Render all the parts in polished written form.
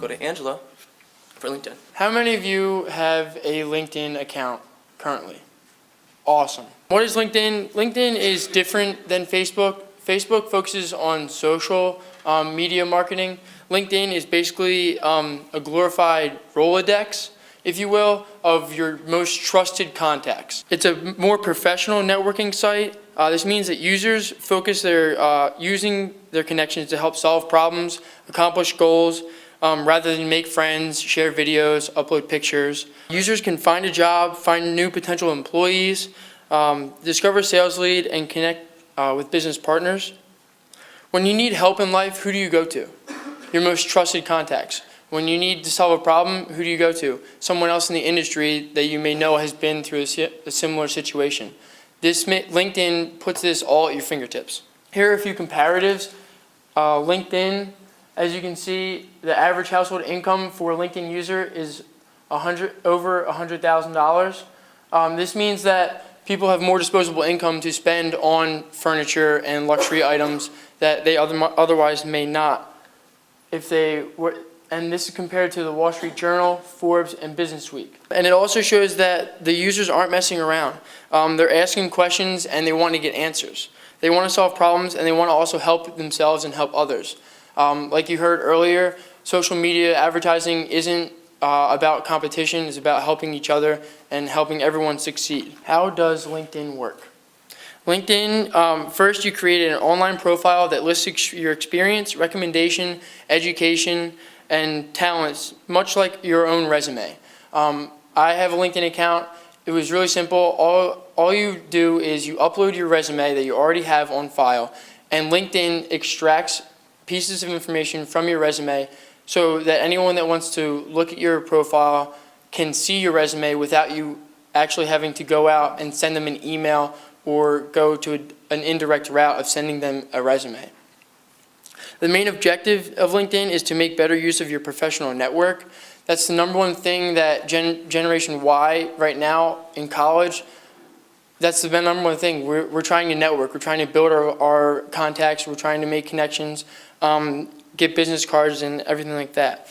go to Angelo for LinkedIn. How many of you have a LinkedIn account currently? Awesome. What is LinkedIn? LinkedIn is different than Facebook. Facebook focuses on social media marketing. LinkedIn is basically a glorified Rolodex, if you will, of your most trusted contacts. It's a more professional networking site. This means that users focus their using their connections to help solve problems, accomplish goals, rather than make friends, share videos, upload pictures. Users can find a job, find new potential employees, discover sales lead, and connect with business partners. When you need help in life, who do you go to? Your most trusted contacts. When you need to solve a problem, who do you go to? Someone else in the industry that you may know has been through a similar situation. LinkedIn puts this all at your fingertips. Here are a few comparatives. LinkedIn, as you can see, the average household income for a LinkedIn user is over $100,000. This means that people have more disposable income to spend on furniture and luxury items that they otherwise may not. And this is compared to the Wall Street Journal, Forbes, and Business Week. And it also shows that the users aren't messing around. They're asking questions and they want to get answers. They want to solve problems and they want to also help themselves and help others. Like you heard earlier, social media advertising isn't about competition, it's about helping each other and helping everyone succeed. How does LinkedIn work? LinkedIn, first you create an online profile that lists your experience, recommendation, education, and talents, much like your own resume. I have a LinkedIn account. It was really simple. All you do is you upload your resume that you already have on file, and LinkedIn extracts pieces of information from your resume so that anyone that wants to look at your profile can see your resume without you actually having to go out and send them an email or go to an indirect route of sending them a resume. The main objective of LinkedIn is to make better use of your professional network. That's the number one thing that Generation Y right now in college, that's the number one thing. We're trying to network. We're trying to build our contacts. We're trying to make connections, get business cards and everything like that.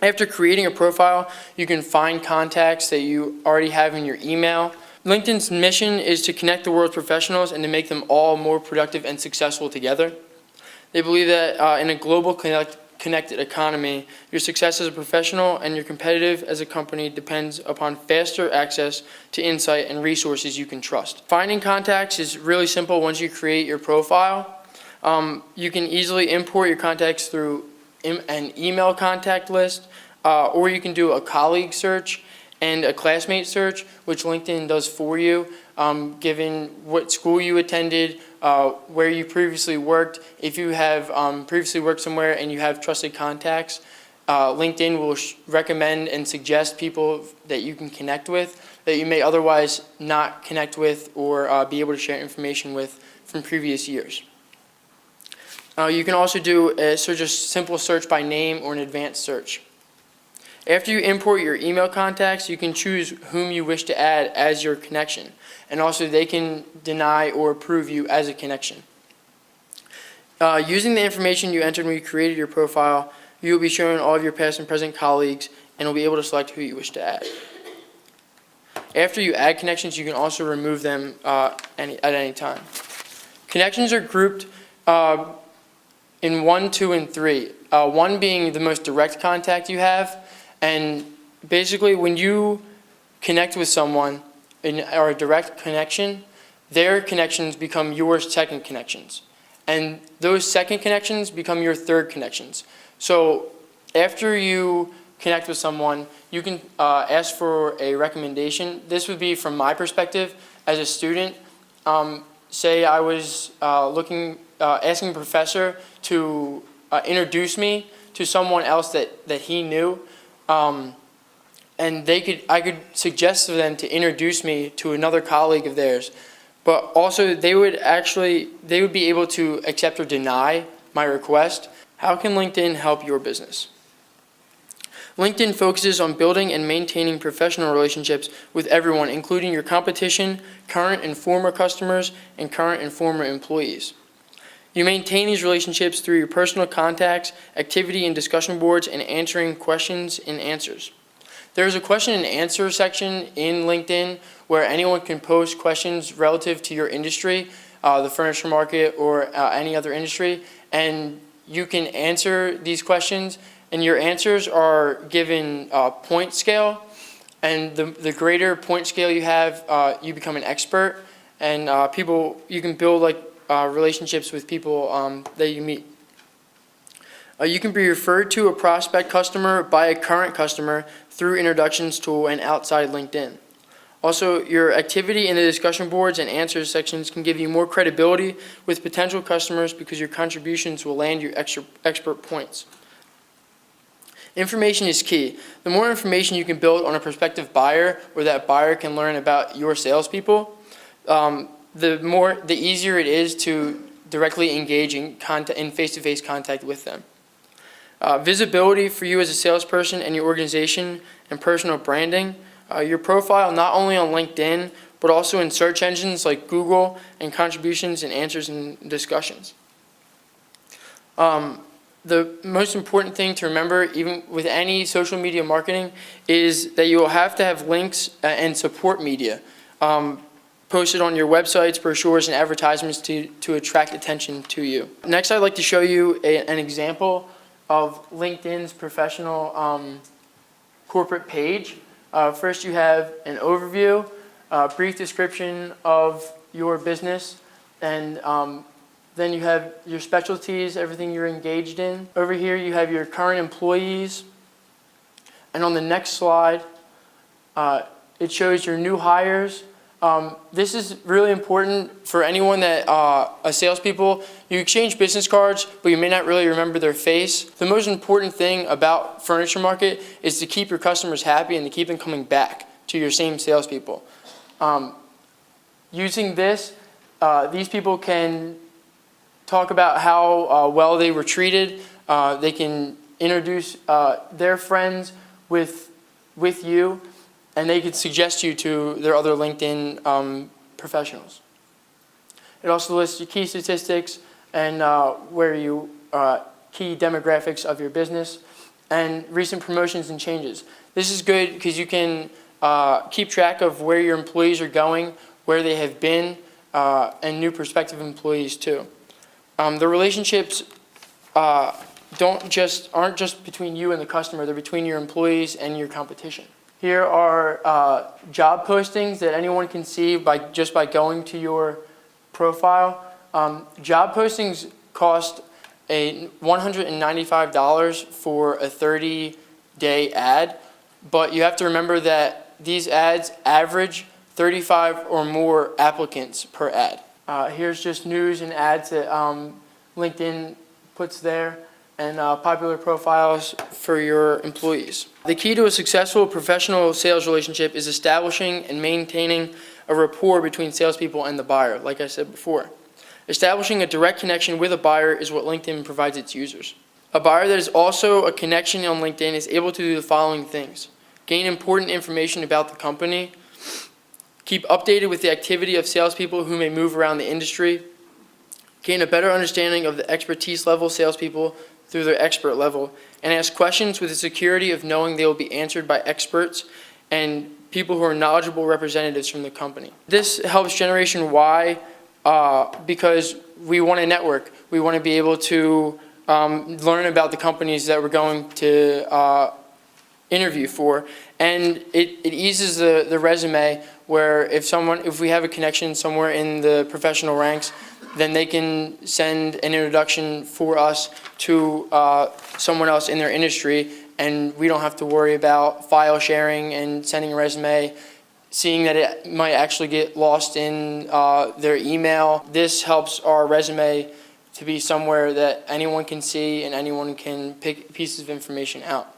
After creating a profile, you can find contacts that you already have in your email. LinkedIn's mission is to connect the world's professionals and to make them all more productive and successful together. They believe that in a global connected economy, your success as a professional and your competitive as a company depends upon faster access to insight and resources you can trust. Finding contacts is really simple once you create your profile. You can easily import your contacts through an email contact list, or you can do a colleague search and a classmate search, which LinkedIn does for you, given what school you attended, where you previously worked. If you have previously worked somewhere and you have trusted contacts, LinkedIn will recommend and suggest people that you can connect with that you may otherwise not connect with or be able to share information with from previous years. You can also do a simple search by name or an advanced search. After you import your email contacts, you can choose whom you wish to add as your connection, and also they can deny or approve you as a connection. Using the information you entered when you created your profile, you will be shown all of your past and present colleagues and will be able to select who you wish to add. After you add connections, you can also remove them at any time. Connections are grouped in 1, 2, and 3. 1 being the most direct contact you have. And basically, when you connect with someone or a direct connection, their connections become your second connections. And those second connections become your third connections. So after you connect with someone, you can ask for a recommendation. This would be from my perspective as a student. Say I was asking a professor to introduce me to someone else that he knew. And I could suggest to them to introduce me to another colleague of theirs, but also they would be able to accept or deny my request. How can LinkedIn help your business? LinkedIn focuses on building and maintaining professional relationships with everyone, including your competition, current and former customers, and current and former employees. You maintain these relationships through your personal contacts, activity and discussion boards, and answering questions and answers. There's a question and answer section in LinkedIn where anyone can post questions relative to your industry, the furniture market or any other industry, and you can answer these questions, and your answers are given a point scale, and the greater point scale you have, you become an expert, and you can build relationships with people that you meet. You can be referred to a prospect customer by a current customer through introductions to an outside LinkedIn. Also, your activity in the discussion boards and answers sections can give you more credibility with potential customers because your contributions will land you expert points. Information is key. The more information you can build on a prospective buyer or that buyer can learn about your salespeople, the easier it is to directly engage in face-to-face contact with them. Visibility for you as a salesperson and your organization and personal branding. Your profile not only on LinkedIn, but also in search engines like Google, and contributions and answers and discussions. The most important thing to remember, even with any social media marketing, is that you will have to have links and support media posted on your websites, brochures, and advertisements to attract attention to you. Next, I'd like to show you an example of LinkedIn's professional corporate page. First, you have an overview, a brief description of your business, and then you have your specialties, everything you're engaged in. Over here, you have your current employees. And on the next slide, it shows your new hires. This is really important for anyone that, salespeople. You exchange business cards, but you may not really remember their face. The most important thing about furniture market is to keep your customers happy and to keep them coming back to your same salespeople. Using this, these people can talk about how well they were treated. They can introduce their friends with you, and they could suggest you to their other LinkedIn professionals. It also lists your key statistics and key demographics of your business and recent promotions and changes. This is good because you can keep track of where your employees are going, where they have been, and new prospective employees too. The relationships aren't just between you and the customer, they're between your employees and your competition. Here are job postings that anyone can see just by going to your profile. Job postings cost $195 for a 30-day ad, but you have to remember that these ads average 35 or more applicants per ad. Here's just news and ads that LinkedIn puts there, and popular profiles for your employees. The key to a successful professional sales relationship is establishing and maintaining a rapport between salespeople and the buyer, like I said before. Establishing a direct connection with a buyer is what LinkedIn provides its users. A buyer that is also a connection on LinkedIn is able to do the following things: gain important information about the company, keep updated with the activity of salespeople who may move around the industry, gain a better understanding of the expertise level salespeople through their expert level, and ask questions with the security of knowing they will be answered by experts and people who are knowledgeable representatives from the company. This helps Generation Y because we want to network. We want to be able to learn about the companies that we're going to interview for, and it eases the resume where if we have a connection somewhere in the professional ranks, then they can send an introduction for us to someone else in their industry, and we don't have to worry about file sharing and sending a resume, seeing that it might actually get lost in their email. This helps our resume to be somewhere that anyone can see and anyone can pick pieces of information out.